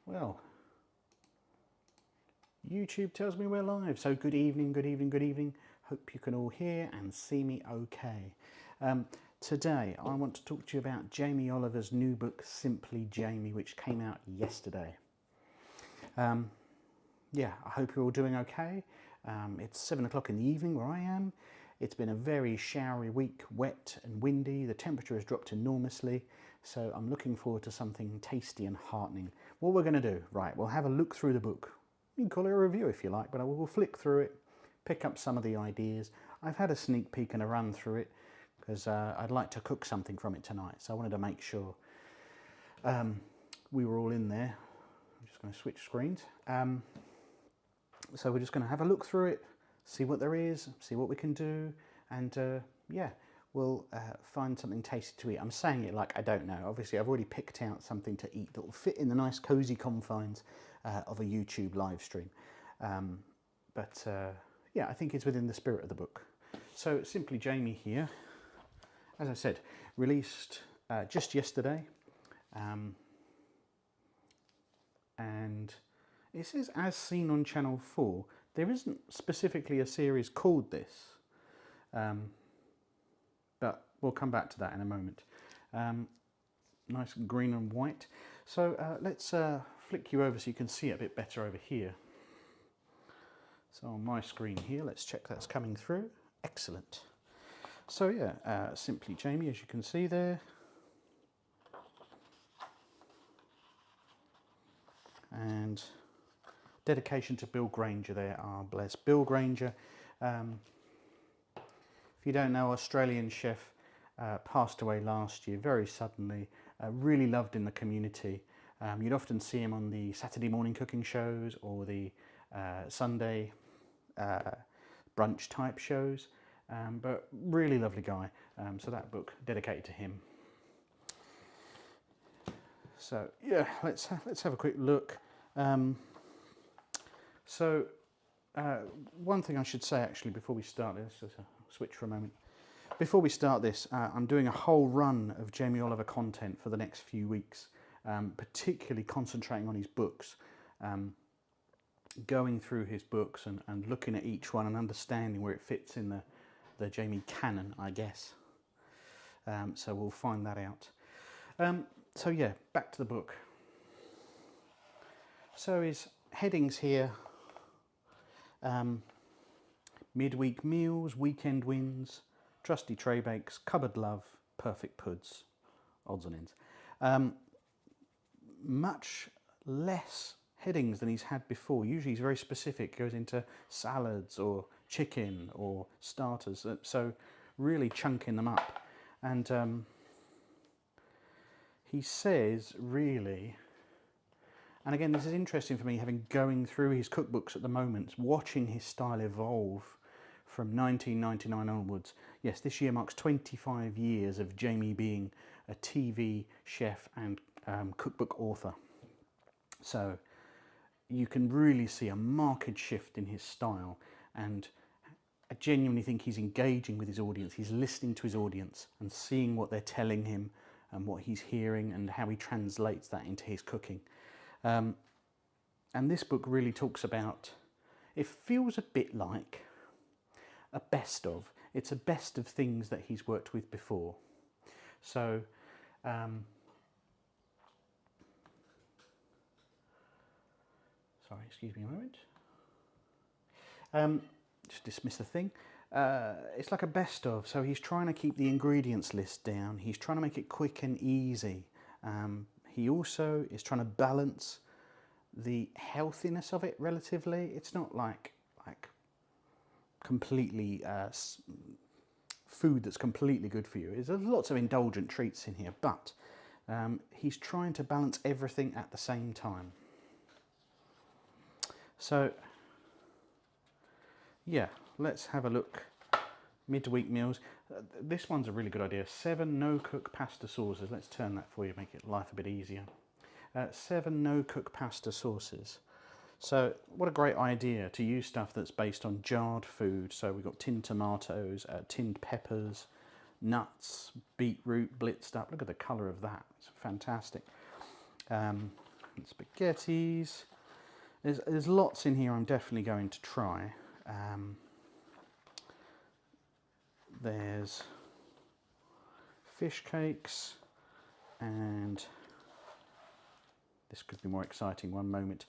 Well, YouTube tells me we're live, so good evening, good evening, good evening. Hope you can all hear and see me okay. Today I want to talk to you about Jamie Oliver's new book, Simply Jamie, which came out yesterday. Yeah, I hope you're all doing okay. It's 7 o'clock in the evening where I am. It's been a very showery week, wet and windy. The temperature has dropped enormously, so I'm looking forward to something tasty and heartening. What we're going to do, right, we'll have a look through the book. You can call it a review if you like, but I will flick through it, pick up some of the ideas. I've had a sneak peek and a run through it because I'd like to cook something from it tonight, so I wanted to make sure we were all in there. I'm just going to switch screens. So we're just going to have a look through it, see what there is, see what we can do, and yeah, we'll find something tasty to eat. I'm saying it like I don't know. Obviously, I've already picked out something to eat that will fit in the nice cosy confines of a YouTube live stream. But yeah, I think it's within the spirit of the book. So Simply Jamie here, as I said, released just yesterday. And it says as seen on Channel 4. There isn't specifically a series called this, but we'll come back to that in a moment. Nice green and white. So let's flick you over so you can see it a bit better over here. So on my screen here, let's check that's coming through. Excellent. So yeah, Simply Jamie, as you can see there. And dedication to Bill Granger there. Bless Bill Granger. If you don't know, Australian chef, passed away last year very suddenly. Really loved in the community. You'd often see him on the Saturday morning cooking shows or the Sunday brunch type shows, but really lovely guy. So that book dedicated to him. So yeah, let's have a quick look. So one thing I should say actually before we start this, let's switch for a moment. Before we start this, I'm doing a whole run of Jamie Oliver content for the next few weeks, particularly concentrating on his books, going through his books and looking at each one and understanding where it fits in the Jamie canon, I guess. So we'll find that out. So yeah, back to the book. So his headings here, midweek meals, weekend wins, trusty tray bakes, cupboard love, perfect puds, odds and ends. Much less headings than he's had before. Usually he's very specific, goes into salads or chicken or starters, so really chunking them up. And he says really, and again this is interesting for me, having going through his cookbooks at the moment, watching his style evolve from 1999 onwards. Yes, this year marks 25 years of Jamie being a TV chef and cookbook author. So you can really see a marked shift in his style, and I genuinely think he's engaging with his audience. He's listening to his audience and seeing what they're telling him and what he's hearing and how he translates that into his cooking. And this book really talks about, it feels a bit like a best of. It's a best of things that he's worked with before. So sorry, excuse me a moment. Just dismiss the thing. It's like a best of, so he's trying to keep the ingredients list down. He's trying to make it quick and easy. He also is trying to balance the healthiness of it relatively. It's not like completely food that's completely good for you. There's lots of indulgent treats in here, but he's trying to balance everything at the same time. So yeah, let's have a look. Midweek meals. This one's a really good idea. 7 no-cook pasta sauces. Let's turn that for you, make it life a bit easier. 7 no-cook pasta sauces. So what a great idea to use stuff that's based on jarred food. So we've got tinned tomatoes, tinned peppers, nuts, beetroot blitzed up. Look at the colour of that. It's fantastic. different spaghettis. There's lots in here I'm definitely going to try. There's fish cakes, and this could be more exciting one moment.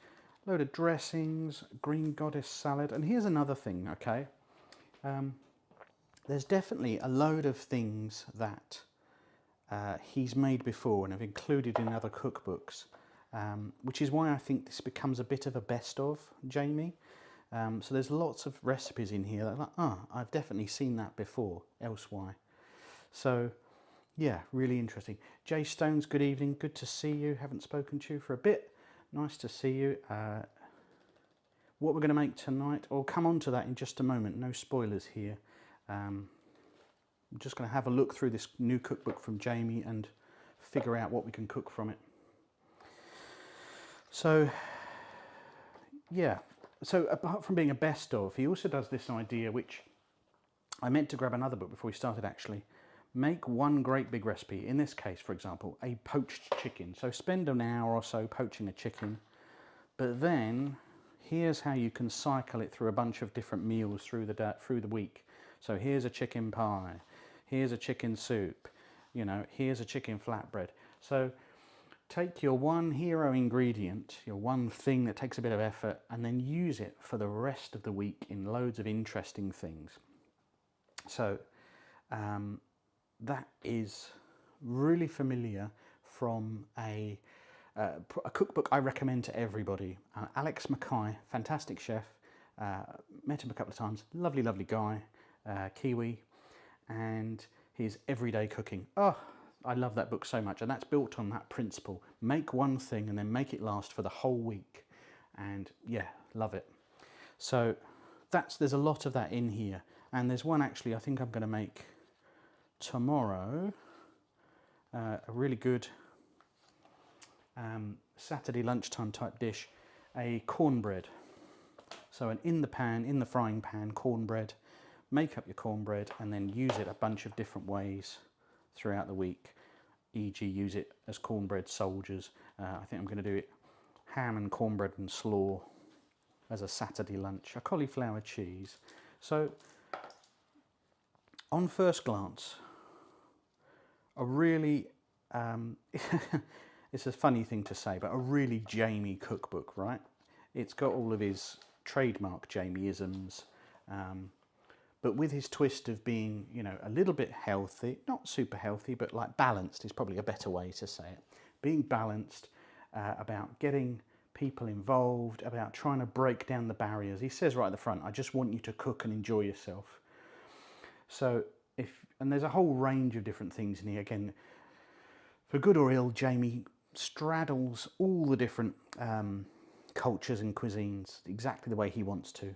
Load of dressings, green goddess salad, and here's another thing, okay? There's definitely a load of things that he's made before and have included in other cookbooks, which is why I think this becomes a bit of a best of Jamie. So there's lots of recipes in here that are like, I've definitely seen that before elsewhere. So yeah, really interesting. Jay Stones, good evening, good to see you. Haven't spoken to you for a bit. Nice to see you. What we're going to make tonight, I'll come on to that in just a moment. No spoilers here. I'm just going to have a look through this new cookbook from Jamie and figure out what we can cook from it. So yeah, so apart from being a best of, he also does this idea, which I meant to grab another book before we started actually. Make one great big recipe. In this case, for example, a poached chicken. So spend an hour or so poaching a chicken, but then here's how you can cycle it through a bunch of different meals through the week. So here's a chicken pie, here's a chicken soup, you know, here's a chicken flatbread. So take your one hero ingredient, your one thing that takes a bit of effort, and then use it for the rest of the week in loads of interesting things. So that is really familiar from a cookbook I recommend to everybody. Alex Mackay, fantastic chef, met him a couple of times, lovely, lovely guy, Kiwi, and his everyday cooking. Oh, I love that book so much, and that's built on that principle. Make one thing and then make it last for the whole week, and yeah, love it. So there's a lot of that in here, and there's one actually I think I'm going to make tomorrow, a really good Saturday lunchtime type dish, a cornbread. So in the frying pan, cornbread. Make up your cornbread and then use it a bunch of different ways throughout the week, e.g. use it as cornbread soldiers. I think I'm going to do it ham and cornbread and slaw as a Saturday lunch, a cauliflower cheese. So on first glance, a really, it's a funny thing to say, but a really Jamie cookbook, right? It's got all of his trademark Jamie-isms, but with his twist of being, you know, a little bit healthy, not super healthy, but like balanced is probably a better way to say it. Being balanced, about getting people involved, about trying to break down the barriers. He says right at the front, I just want you to cook and enjoy yourself. So and there's a whole range of different things in here. Again, for good or ill, Jamie straddles all the different cultures and cuisines exactly the way he wants to.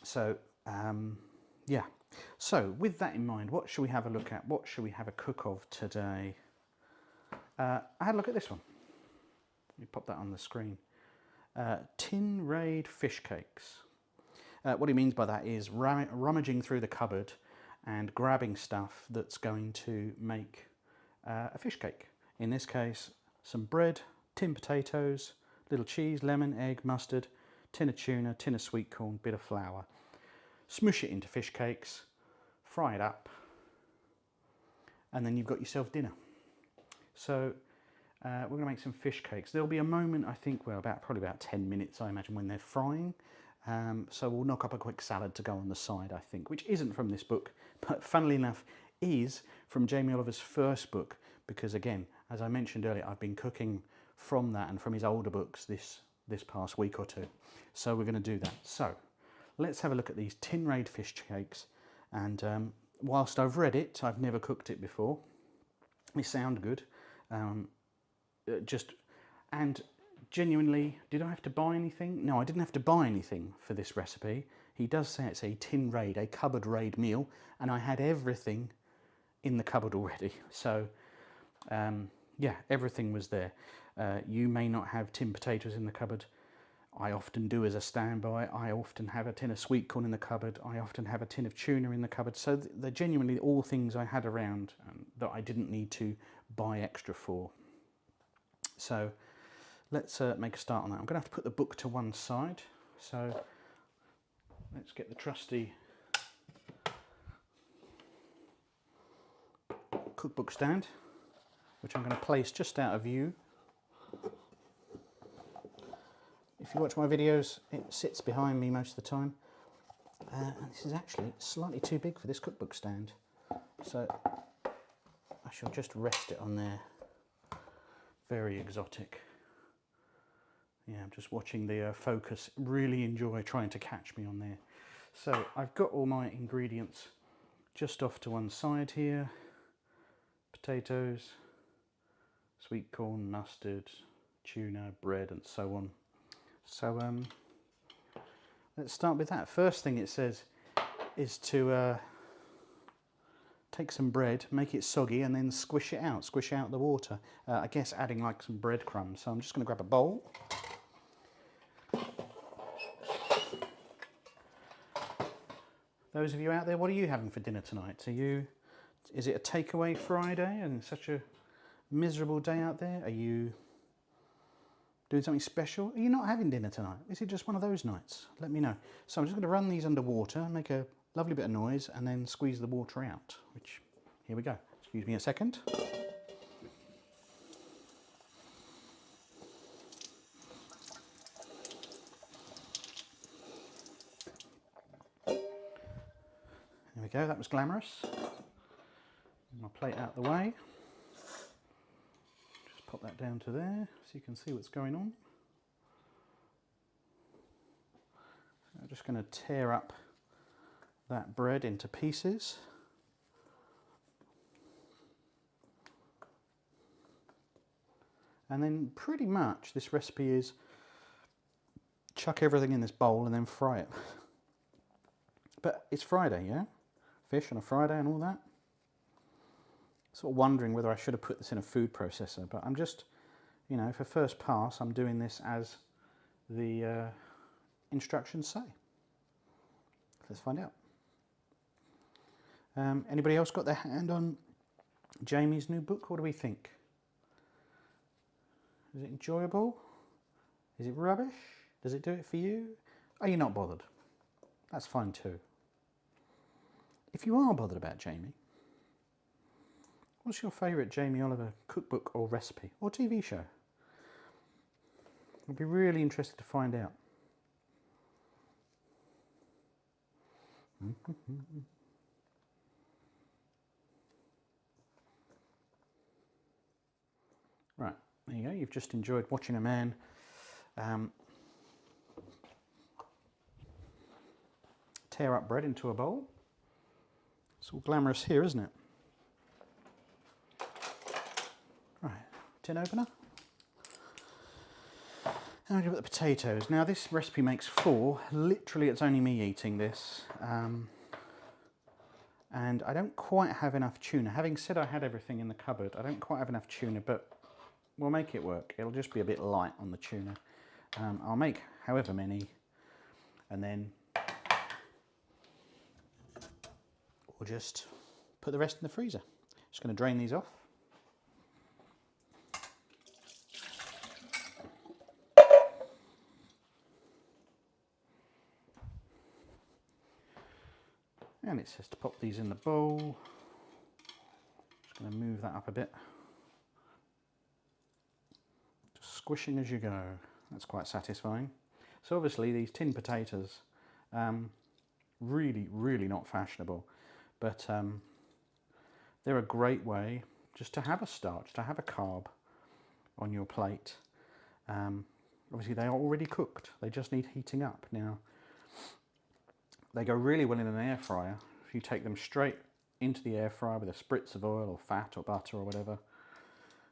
So yeah, so with that in mind, what should we have a look at? What should we have a cook of today? I had a look at this one. Let me pop that on the screen. Tin Raid fish cakes. What he means by that is rummaging through the cupboard and grabbing stuff that's going to make a fish cake. In this case, some bread, tin potatoes, little cheese, lemon, egg, mustard, tin of tuna, tin of sweet corn, bit of flour. Smush it into fish cakes, fry it up, and then you've got yourself dinner. So we're going to make some fish cakes. There'll be a moment, I think, well, probably about 10 minutes, I imagine, when they're frying. So we'll knock up a quick salad to go on the side, I think, which isn't from this book, but funnily enough is from Jamie Oliver's first book, because again, as I mentioned earlier, I've been cooking from that and from his older books this past week or two. So we're going to do that. So let's have a look at these Tin Raid fish cakes. And whilst I've read it, I've never cooked it before. They sound good. And genuinely, did I have to buy anything? No, I didn't have to buy anything for this recipe. He does say it's a tin raid, a cupboard raid meal, and I had everything in the cupboard already. So yeah, everything was there. You may not have tin potatoes in the cupboard. I often do as a standby. I often have a tin of sweet corn in the cupboard. I often have a tin of tuna in the cupboard. So they're genuinely all things I had around that I didn't need to buy extra for. So let's make a start on that. I'm going to have to put the book to one side, so let's get the trusty cookbook stand, which I'm going to place just out of view. If you watch my videos, it sits behind me most of the time. And this is actually slightly too big for this cookbook stand, so I shall just rest it on there. Very exotic. Yeah, I'm just watching the focus really enjoy trying to catch me on there. So I've got all my ingredients just off to one side here. Potatoes, sweet corn, mustard, tuna, bread and so on. So let's start with that. First thing it says is to take some bread, make it soggy and then squish it out the water. I guess adding like some breadcrumbs. So I'm just going to grab a bowl. Those of you out there, what are you having for dinner tonight? Is it a takeaway Friday and such a miserable day out there? Are you doing something special? Are you not having dinner tonight? Is it just one of those nights? Let me know. So I'm just going to run these under water, make a lovely bit of noise and then squeeze the water out, which, here we go. Excuse me a second. There we go, that was glamorous. My plate out the way. Just pop that down to there so you can see what's going on. So I'm just going to tear up that bread into pieces. And then pretty much this recipe is chuck everything in this bowl and then fry it. But it's Friday, yeah? Fish on a Friday and all that. Sort of wondering whether I should have put this in a food processor, but I'm just, you know, for first pass, I'm doing this as the instructions say. Let's find out. Anybody else got their hand on Jamie's new book? What do we think? Is it enjoyable? Is it rubbish? Does it do it for you? Are you not bothered? That's fine too. If you are bothered about Jamie, what's your favourite Jamie Oliver cookbook or recipe or TV show? I'd be really interested to find out. Right, there you go. You've just enjoyed watching a man tear up bread into a bowl. It's all glamorous here, isn't it? Right, tin opener. Now we do the potatoes. Now this recipe makes 4. Literally, it's only me eating this. And I don't quite have enough tuna. Having said I had everything in the cupboard, I don't quite have enough tuna, but we'll make it work. It'll just be a bit light on the tuna. I'll make however many, and then we'll just put the rest in the freezer. Just going to drain these off. And it says to pop these in the bowl. Just going to move that up a bit. Just squishing as you go. That's quite satisfying. So obviously these tin potatoes, really, really not fashionable. But they're a great way just to have a starch, to have a carb on your plate. Obviously they are already cooked. They just need heating up. Now, they go really well in an air fryer. If you take them straight into the air fryer with a spritz of oil or fat or butter or whatever,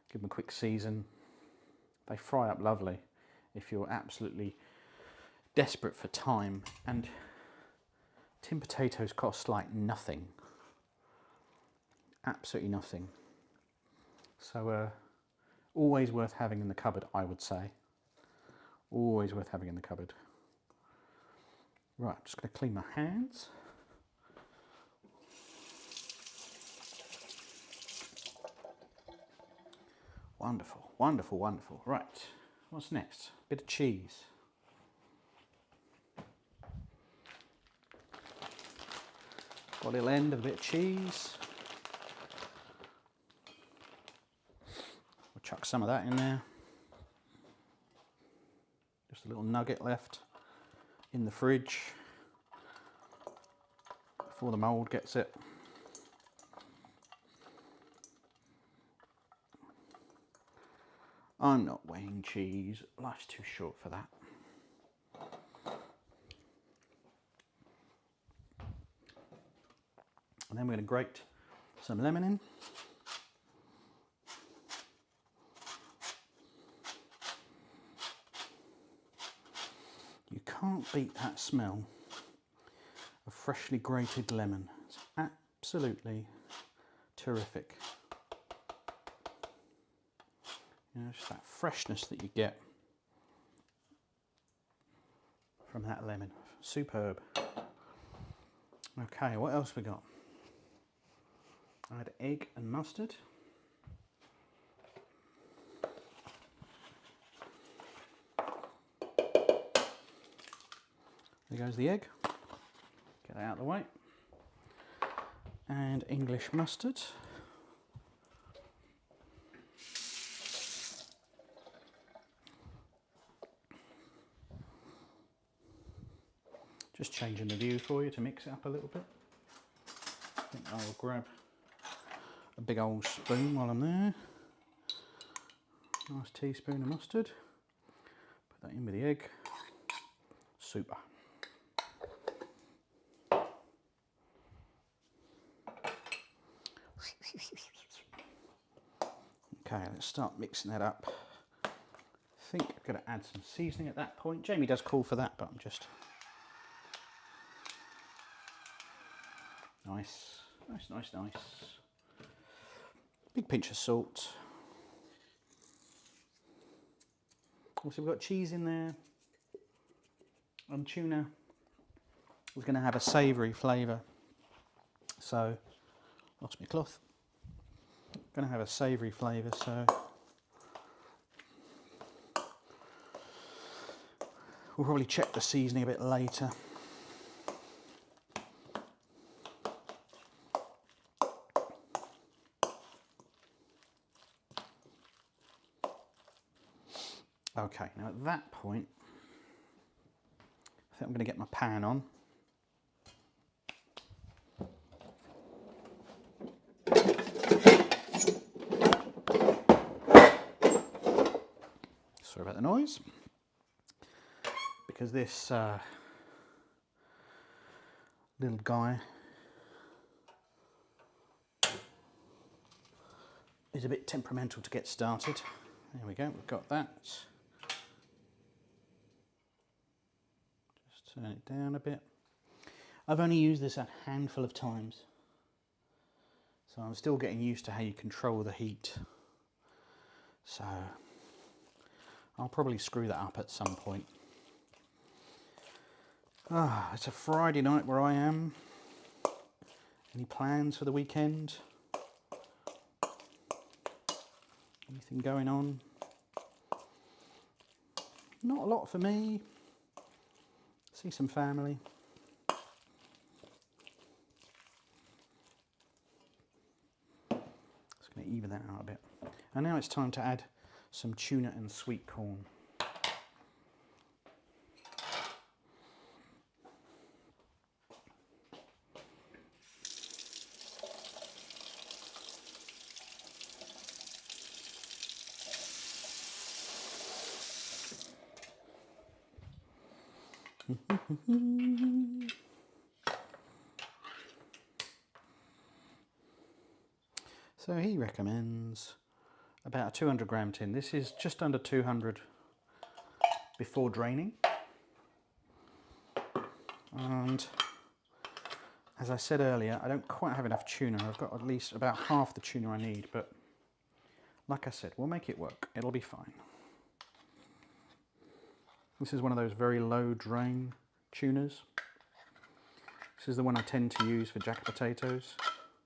give them a quick season. They fry up lovely if you're absolutely desperate for time. And tin potatoes cost like nothing. Absolutely nothing. So always worth having in the cupboard, I would say. Always worth having in the cupboard. Right, I'm just going to clean my hands. Wonderful, wonderful, wonderful. Right, What's next? Bit of cheese. Got a little end of a bit of cheese. We'll chuck some of that in there. Just a little nugget left in the fridge before the mould gets it. I'm not weighing cheese, life's too short for that. And then we're going to grate some lemon in. You can't beat that smell of freshly grated lemon. It's absolutely terrific. You know, just that freshness that you get from that lemon. Superb. Okay, what else we got? I had egg and mustard. There goes the egg. Get that out of the way. And English mustard. Just changing the view for you to mix it up a little bit. I think I'll grab a big old spoon while I'm there. Nice teaspoon of mustard. Put that in with the egg. Super. Okay, let's start mixing that up. I think I've got to add some seasoning at that point. Jamie does call for that, but I'm just... Nice, nice, nice, nice. Big pinch of salt. Also, we've got cheese in there. And tuna is going to have a savoury flavour. So, lost my cloth. Going to have a savoury flavour, so we'll probably check the seasoning a bit later. Okay, now at that point, I think I'm going to get my pan on. Sorry about the noise. Because this little guy is a bit temperamental to get started. There we go, we've got that. Turn it down a bit. I've only used this a handful of times, so I'm still getting used to how you control the heat. So I'll probably screw that up at some point. It's a Friday night where I am. Any plans for the weekend? Anything going on? Not a lot for me. See some family. Just going to even that out a bit. And now it's time to add some tuna and sweet corn. So he recommends about a 200 gram tin. This is just under 200 before draining. And as I said earlier, I don't quite have enough tuna. I've got at least about half the tuna I need, but like I said, we'll make it work. It'll be fine. This is one of those very low drain tunas. This is the one I tend to use for jacket potatoes.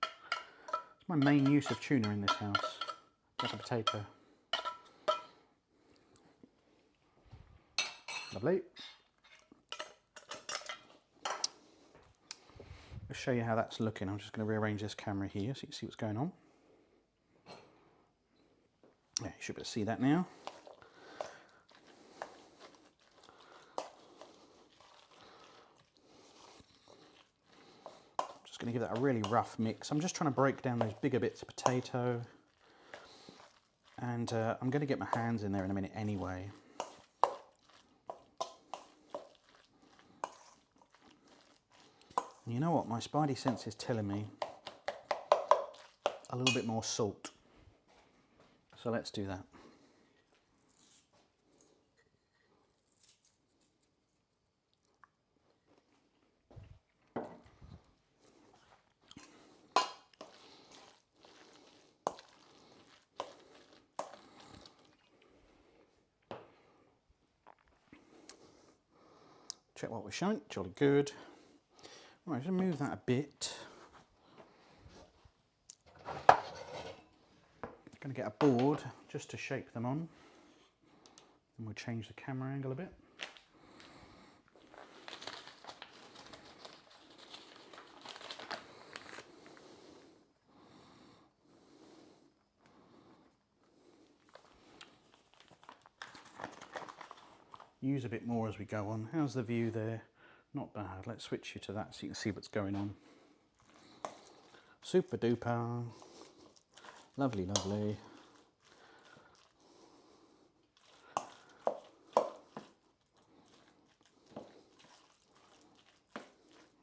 It's my main use of tuna in this house, jacket potato. Lovely. I'll show you how that's looking. I'm just going to rearrange this camera here so you can see what's going on. Yeah, you should be able to see that now. Just going to give that a really rough mix. I'm just trying to break down those bigger bits of potato. And I'm going to get my hands in there in a minute anyway. And you know what? My spidey sense is telling me a little bit more salt. So let's do that. Check what we're showing, jolly good. Right, just move that a bit. Going to get a board just to shape them on. And we'll change the camera angle a bit. Use a bit more as we go on. How's the view there? Not bad. Let's switch you to that so you can see what's going on. Super duper. Lovely, lovely.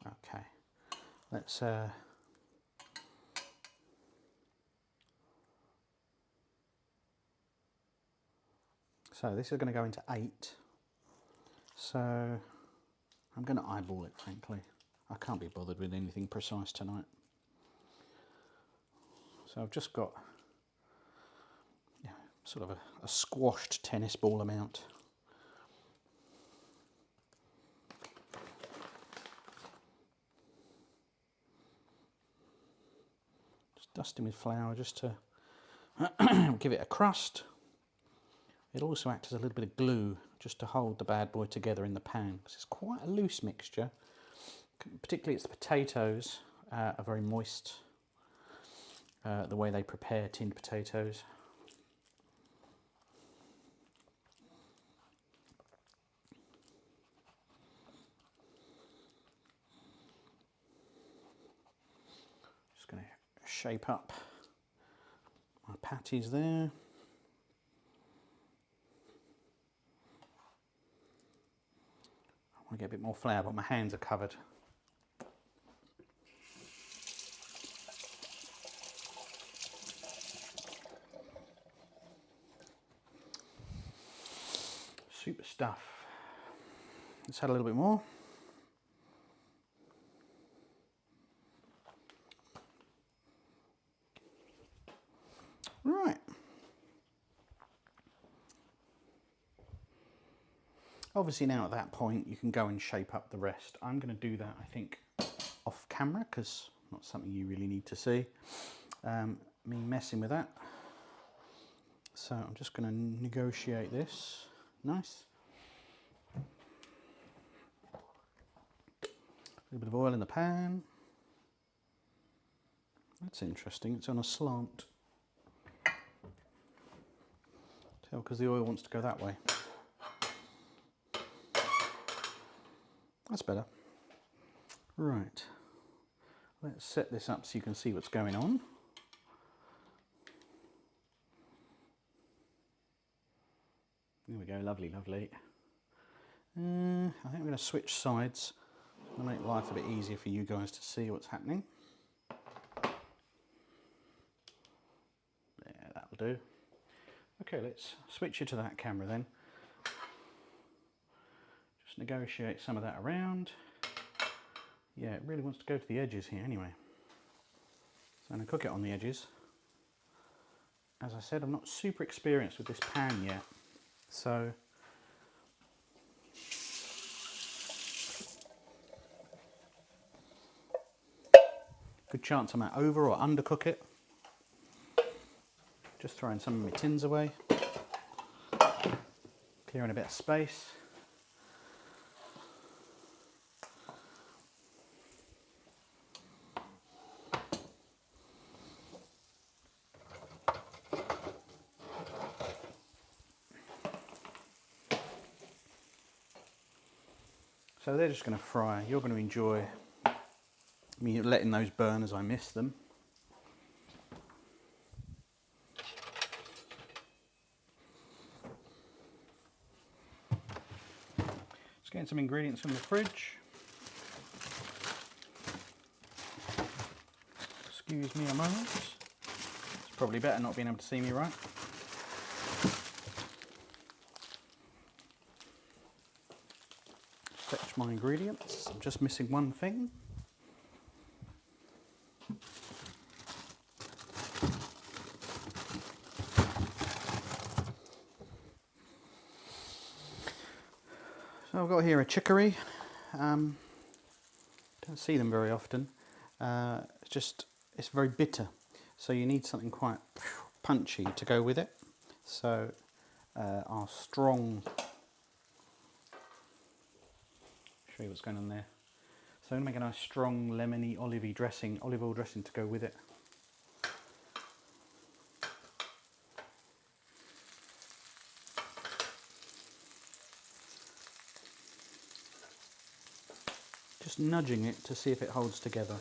Okay. Let's so this is going to go into 8. So I'm going to eyeball it, frankly. I can't be bothered with anything precise tonight. So I've just got sort of a squashed tennis ball amount. Just dusting with flour just to give it a crust. It'll also act as a little bit of glue just to hold the bad boy together in the pan, because it's quite a loose mixture. Particularly it's the potatoes are very moist, the way they prepare tinned potatoes. Just going to shape up my patties there. I want to get a bit more flour, but my hands are covered. Super stuff. Let's add a little bit more. Right. Obviously now at that point you can go and shape up the rest. I'm going to do that, I think, off camera because not something you really need to see. Me messing with that. So I'm just going to negotiate this. Nice. A little bit of oil in the pan. That's interesting, it's on a slant. Tell because the oil wants to go that way. That's better. Right, let's set this up so you can see what's going on. There we go, lovely, lovely. I think I'm going to switch sides to make life a bit easier for you guys to see what's happening. There, that'll do. Okay, let's switch you to that camera then. Just negotiate some of that around. Yeah, it really wants to go to the edges here anyway. So I'm going to cook it on the edges. As I said, I'm not super experienced with this pan yet, so good chance I might over or undercook it. Just throwing some of my tins away, clearing a bit of space. So they're just going to fry. You're going to enjoy me letting those burn as I miss them. Just getting some ingredients from the fridge. Excuse me a moment. It's probably better not being able to see me right. Fetch my ingredients. I'm just missing one thing. So I've got here a chicory. Don't see them very often. It's very bitter, so you need something quite punchy to go with it. So our strong, show you what's going on there. So I'm going to make a nice strong lemony olivey dressing, olive oil dressing to go with it. Just nudging it to see if it holds together.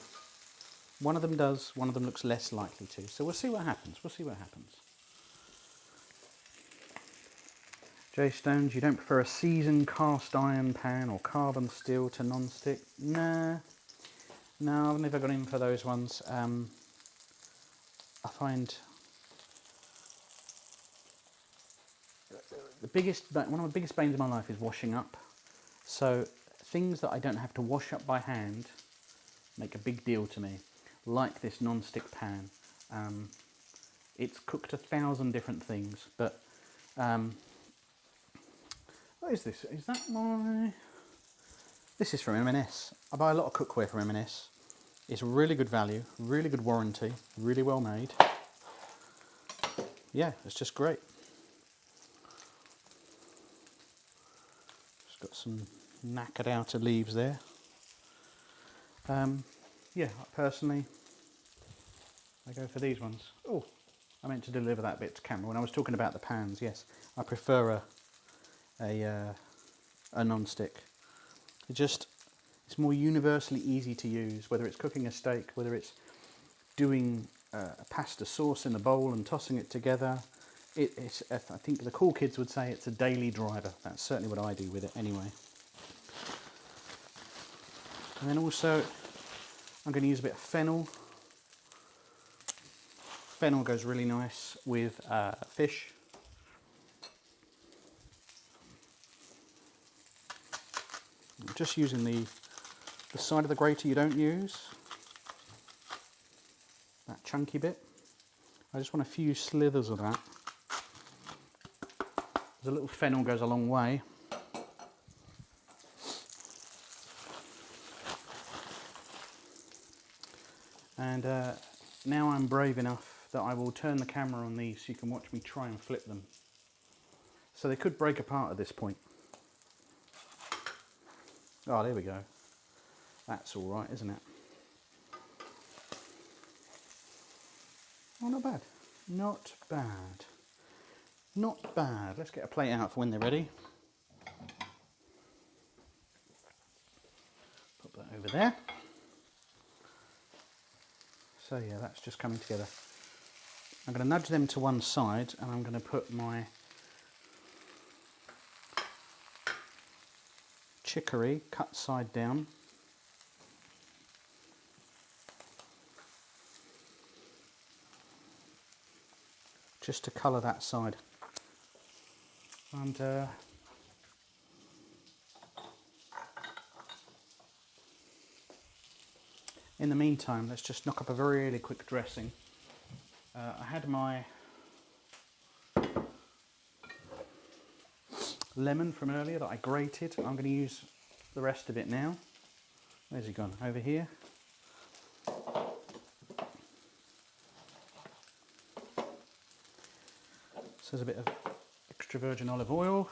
One of them does, one of them looks less likely to. So we'll see what happens, J Stones, you don't prefer a seasoned cast iron pan or carbon steel to non-stick? Nah, no, I've never gone in for those ones. I find one of the biggest banes of my life is washing up. So things that I don't have to wash up by hand make a big deal to me, like this non-stick pan. It's cooked 1,000 different things, but what is this? Is that my... This is from M&S. I buy a lot of cookware from M&S. It's really good value, really good warranty, really well made. Yeah, it's just great. Just got some knackered outer leaves there. Yeah, personally, I go for these ones. Oh, I meant to deliver that bit to camera when I was talking about the pans. Yes, I prefer a non-stick. It's more universally easy to use, whether it's cooking a steak, whether it's doing a pasta sauce in a bowl and tossing it together. I think the cool kids would say it's a daily driver. That's certainly what I do with it anyway. And then also, I'm going to use a bit of fennel. Fennel goes really nice with fish. I'm just using the side of the grater you don't use, that chunky bit. I just want a few slithers of that. A little fennel goes a long way. And now I'm brave enough that I will turn the camera on these so you can watch me try and flip them. So they could break apart at this point. Oh, there we go. That's all right, isn't it? Oh, not bad. Not bad. Not bad. Let's get a plate out for when they're ready. Put that over there. So yeah, that's just coming together. I'm going to nudge them to one side and I'm going to put my chicory cut side down. Just to colour that side. And in the meantime, let's just knock up a very really quick dressing. I had my lemon from earlier that I grated. I'm going to use the rest of it now. Where's he gone? Over here. So there's a bit of extra virgin olive oil.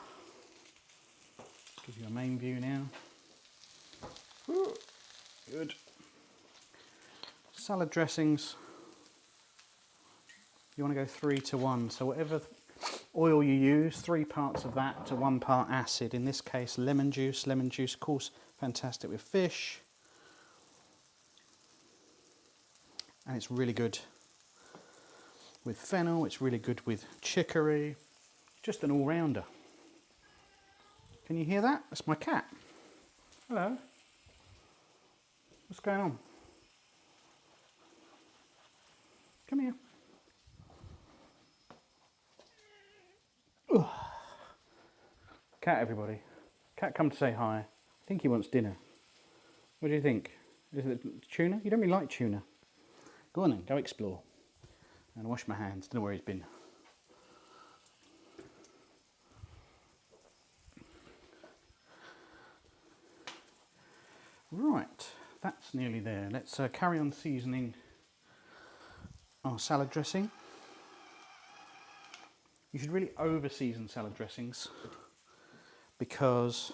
Give you a main view now. Ooh, good. Salad dressings, you want to go 3 to 1. So whatever oil you use, 3 parts of that to 1 part acid. In this case, lemon juice. Lemon juice, of course, fantastic with fish. And it's really good with fennel, it's really good with chicory. Just an all-rounder. Can you hear that? That's my cat. Hello. What's going on? Come here. Ugh. Cat, everybody. Cat, come to say hi. I think he wants dinner. What do you think? Is it tuna? You don't really like tuna. Go on then, go explore. And wash my hands. Don't know where he's been. Right, that's nearly there. Let's carry on seasoning our salad dressing. You should really over season salad dressings because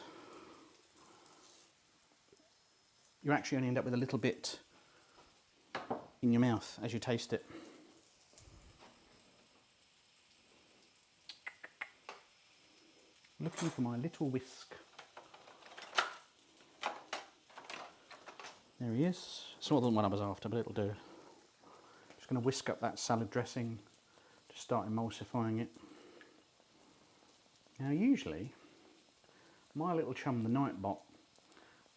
you actually only end up with a little bit in your mouth as you taste it. Looking for my little whisk. There he is. It's not the one I was after, but it'll do. Just going to whisk up that salad dressing to start emulsifying it. Now usually, my little chum the Nightbot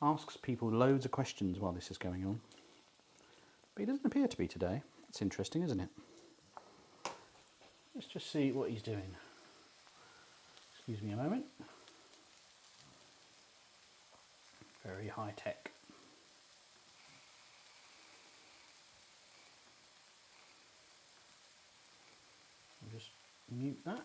asks people loads of questions while this is going on. But he doesn't appear to be today. It's interesting, isn't it? Let's just see what he's doing. Excuse me a moment. Very high tech. I'll just mute that.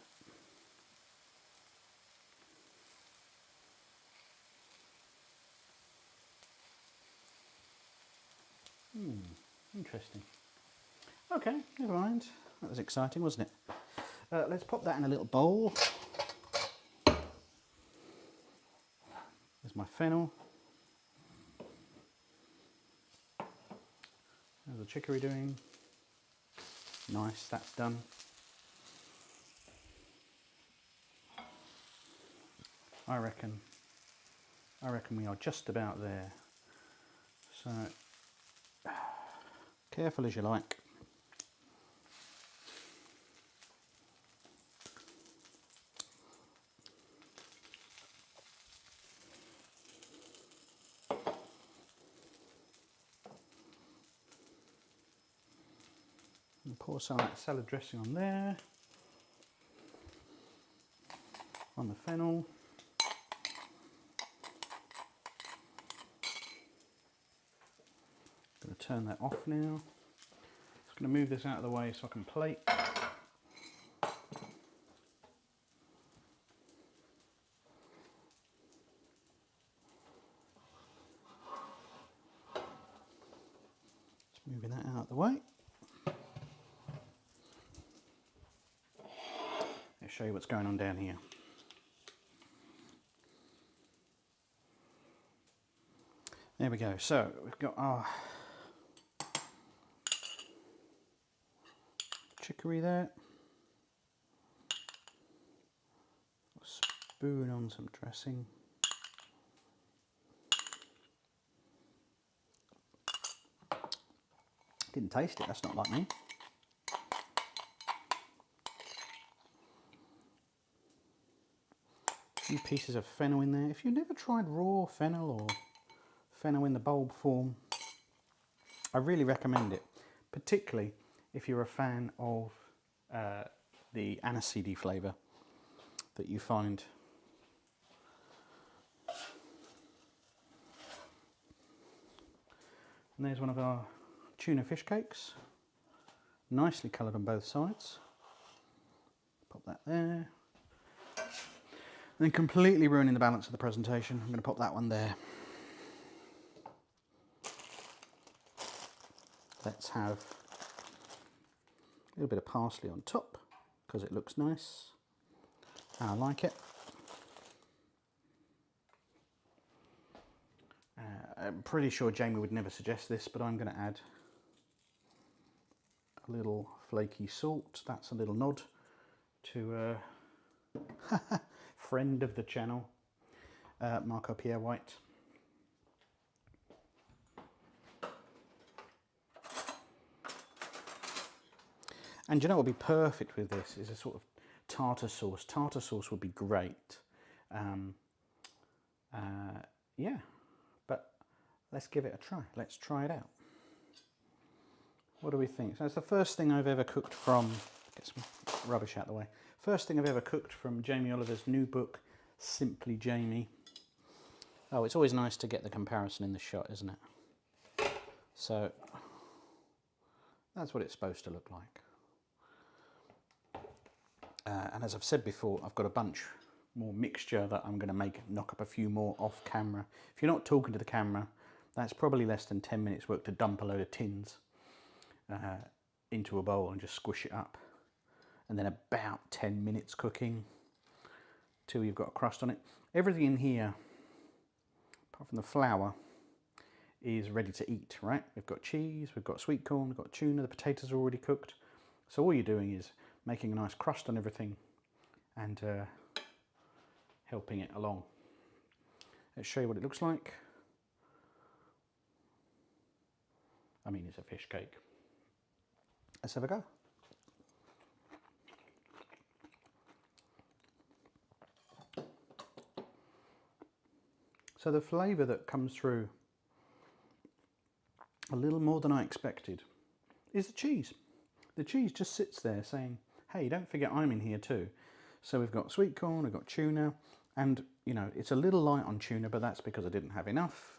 Interesting. Okay, never mind. That was exciting, wasn't it? Let's pop that in a little bowl. There's my fennel. How's the chicory doing? Nice, that's done. I reckon we are just about there. So, careful as you like. And pour some of that salad dressing on there, on the fennel. I'm going to turn that off now. Just going to move this out of the way so I can plate. Just moving that out of the way. Let's show you what's going on down here. There we go. So we've got our chicory there. A spoon on some dressing. Didn't taste it, that's not like me. A few pieces of fennel in there. If you've never tried raw fennel or fennel in the bulb form, I really recommend it, particularly if you're a fan of the aniseedy flavour that you find. And there's one of our tuna fish cakes, nicely coloured on both sides. Pop that there. And then completely ruining the balance of the presentation, I'm going to pop that one there. Let's have a little bit of parsley on top because it looks nice. I like it. I'm pretty sure Jamie would never suggest this, but I'm going to add a little flaky salt. That's a little nod to Friend of the channel, Marco Pierre White. And you know what would be perfect with this is a sort of tartar sauce. Tartar sauce would be great. Yeah, but let's give it a try. Let's try it out. What do we think? So it's the first thing I've ever cooked from, get some rubbish out of the way. First thing I've ever cooked from Jamie Oliver's new book, Simply Jamie. Oh, it's always nice to get the comparison in the shot, isn't it? So that's what it's supposed to look like. And as I've said before, I've got a bunch more mixture that I'm going to knock up a few more off camera. If you're not talking to the camera, that's probably less than 10 minutes work to dump a load of tins into a bowl and just squish it up. And then about 10 minutes cooking till you've got a crust on it. Everything in here, apart from the flour, is ready to eat, right? We've got cheese, we've got sweet corn, we've got tuna, the potatoes are already cooked. So all you're doing is making a nice crust on everything and helping it along. Let's show you what it looks like. I mean, it's a fish cake. Let's have a go. So the flavour that comes through a little more than I expected is the cheese. The cheese just sits there saying, hey, don't forget I'm in here too. So we've got sweet corn, we've got tuna, and you know, it's a little light on tuna, but that's because I didn't have enough.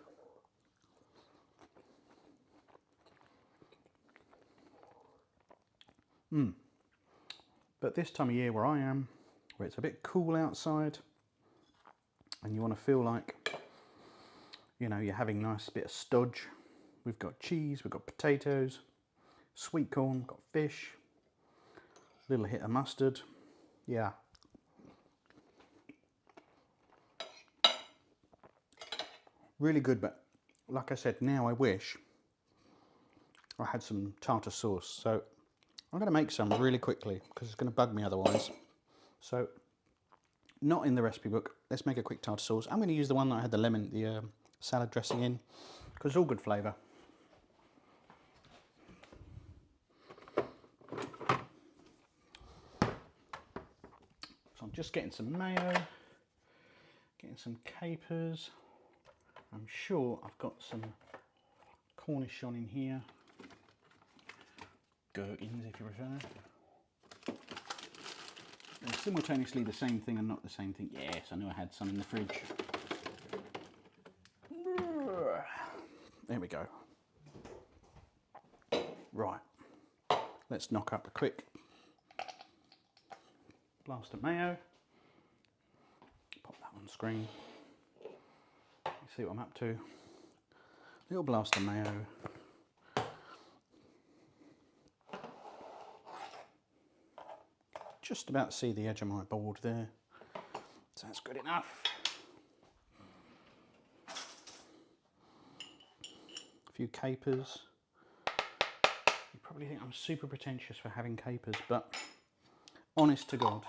But this time of year where I am, where it's a bit cool outside, and you want to feel like, you know, you're having a nice bit of stodge. We've got cheese, we've got potatoes, sweet corn, got fish, little hit of mustard. Yeah. Really good, but like I said, now I wish I had some tartar sauce. So I'm going to make some really quickly because it's going to bug me otherwise. So, not in the recipe book. Let's make a quick tartar sauce. I'm going to use the one that I had the lemon, the salad dressing in, because it's all good flavour. So I'm just getting some mayo, getting some capers. I'm sure I've got some cornichon in here. Gherkins, if you prefer. And simultaneously the same thing and not the same thing. Yes, I knew I had some in the fridge. There we go. Right, let's knock up a quick blast of mayo. Pop that on screen. See what I'm up to. Little blast of mayo. Just about see the edge of my board there. So that's good enough. A few capers. You probably think I'm super pretentious for having capers, but honest to God,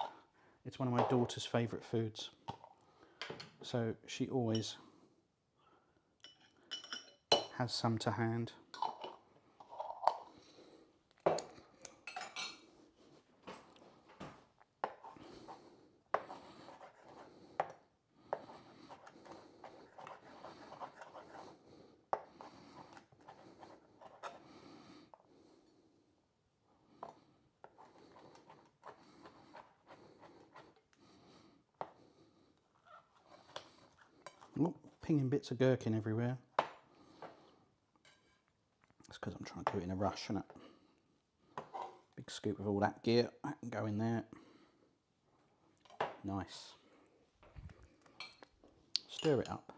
it's one of my daughter's favourite foods. So she always has some to hand. Oh, pinging bits of gherkin everywhere. That's because I'm trying to do it in a rush, isn't it? Big scoop of all that gear, that can go in there. Nice. Stir it up.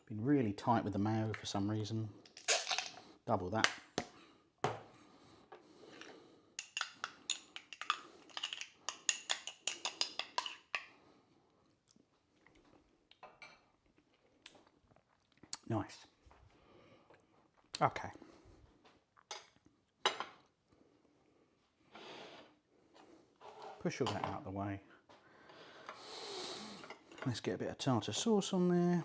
Been really tight with the mayo for some reason. Double that. Nice. Okay. push all that out of the way. Let's get a bit of tartar sauce on there.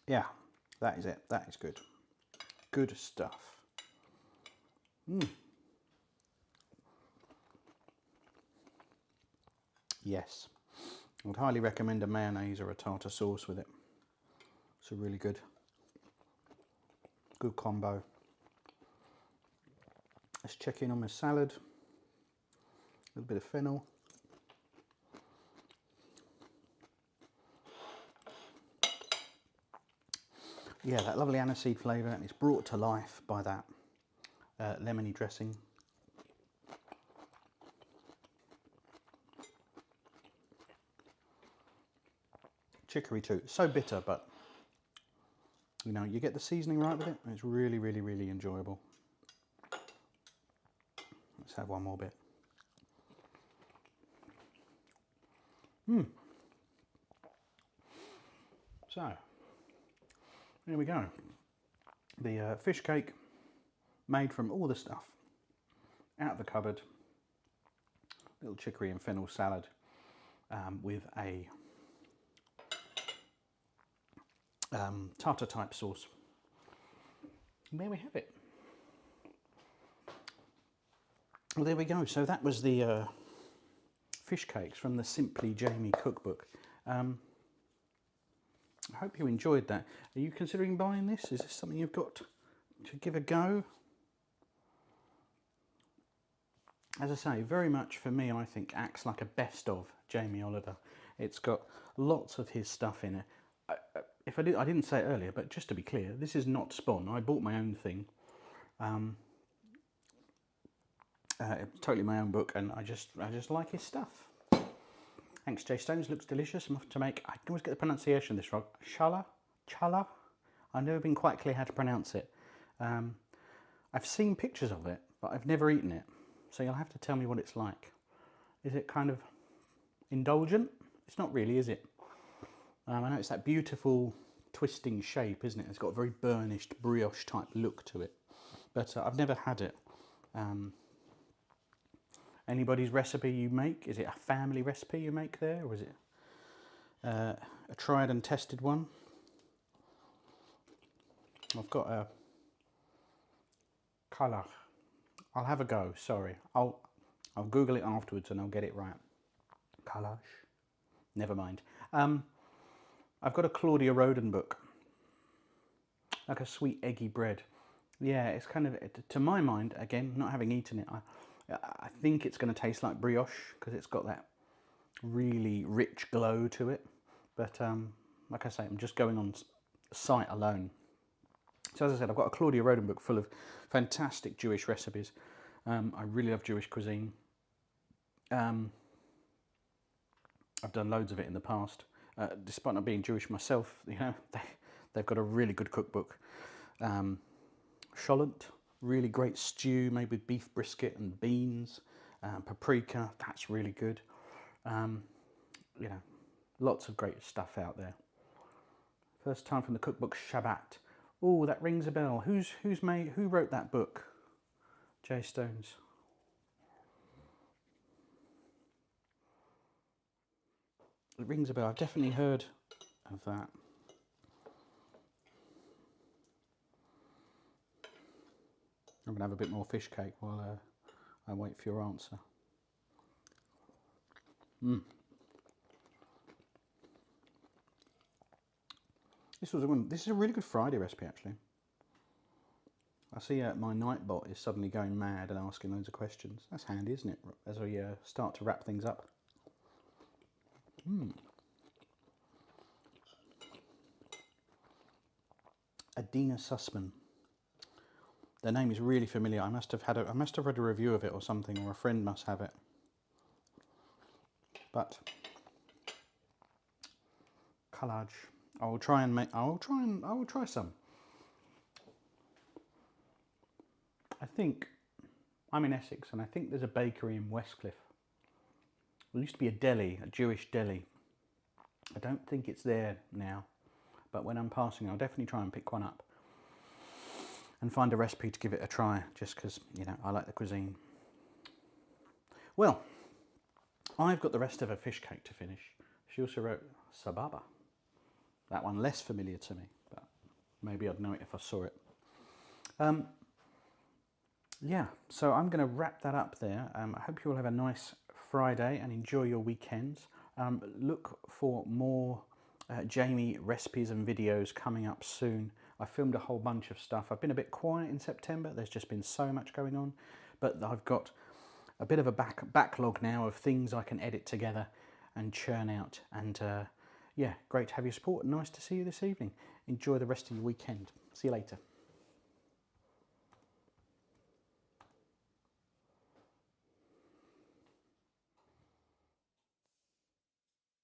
Yeah, that is it. That is good. Good stuff. Yes, I would highly recommend a mayonnaise or a tartar sauce with it. It's a really good combo. Let's check in on my salad. A little bit of fennel. Yeah, that lovely aniseed flavour, and it's brought to life by that lemony dressing. Chicory too. So bitter, but you know, you get the seasoning right with it, and it's really, really, really enjoyable. Let's have one more bit. So, there we go. The fish cake made from all the stuff out of the cupboard. Little chicory and fennel salad with a tartar type sauce. And there we have it. Well, there we go. So that was the fish cakes from the Simply Jamie cookbook. I hope you enjoyed that. Are you considering buying this? Is this something you've got to give a go? As I say, very much for me, I think acts like a best of Jamie Oliver. It's got lots of his stuff in it. I didn't say it earlier, but just to be clear, this is not Spawn. I bought my own thing. Totally my own book, and I just like his stuff. Thanks, Jay Stones. Looks delicious. I'm off to make. I can always get the pronunciation of this wrong. Chala. I've never been quite clear how to pronounce it. I've seen pictures of it, but I've never eaten it. So you'll have to tell me what it's like. Is it kind of indulgent? It's not really, is it? I know it's that beautiful twisting shape, isn't it? It's got a very burnished brioche type look to it. But I've never had it. Anybody's recipe you make? Is it a family recipe you make there, or is it a tried and tested one? I've got a colour. I'll have a go. Sorry, I'll Google it afterwards and I'll get it right. Colour. Never mind. I've got a Claudia Roden book, like a sweet eggy bread. Yeah, it's kind of, to my mind, again, not having eaten it, I think it's going to taste like brioche because it's got that really rich glow to it. But like I say, I'm just going on sight alone. So as I said, I've got a Claudia Roden book full of fantastic Jewish recipes. I really love Jewish cuisine. I've done loads of it in the past. Despite not being Jewish myself, you know, they've got a really good cookbook. Cholent, really great stew made with beef brisket and beans, paprika, that's really good. You know, lots of great stuff out there. First time from the cookbook Shabbat. Oh, that rings a bell. Who wrote that book? Jay Stones. It rings a bell. I've definitely heard of that. I'm going to have a bit more fish cake while I wait for your answer. This is a really good Friday recipe, actually. I see my Nightbot is suddenly going mad and asking loads of questions. That's handy, isn't it? As we start to wrap things up. Adina Sussman. The name is really familiar. I must have read a review of it or something, or a friend must have it. But collage. I will try some. I think I'm in Essex, and I think there's a bakery in Westcliff. There used to be a deli, a Jewish deli. I don't think it's there now. but when I'm passing, I'll definitely try and pick one up and find a recipe to give it a try, just because, you know, I like the cuisine. Well, I've got the rest of a fish cake to finish. She also wrote sababa. That one less familiar to me, but maybe I'd know it if I saw it. Yeah, so I'm going to wrap that up there. I hope you all have a nice Friday and enjoy your weekends. Look for more Jamie recipes and videos coming up soon. I filmed a whole bunch of stuff. I've been a bit quiet in September. There's just been so much going on, but I've got a bit of a backlog now of things I can edit together and churn out. And yeah, great to have your support. Nice to see you this evening. Enjoy the rest of your weekend. See you later.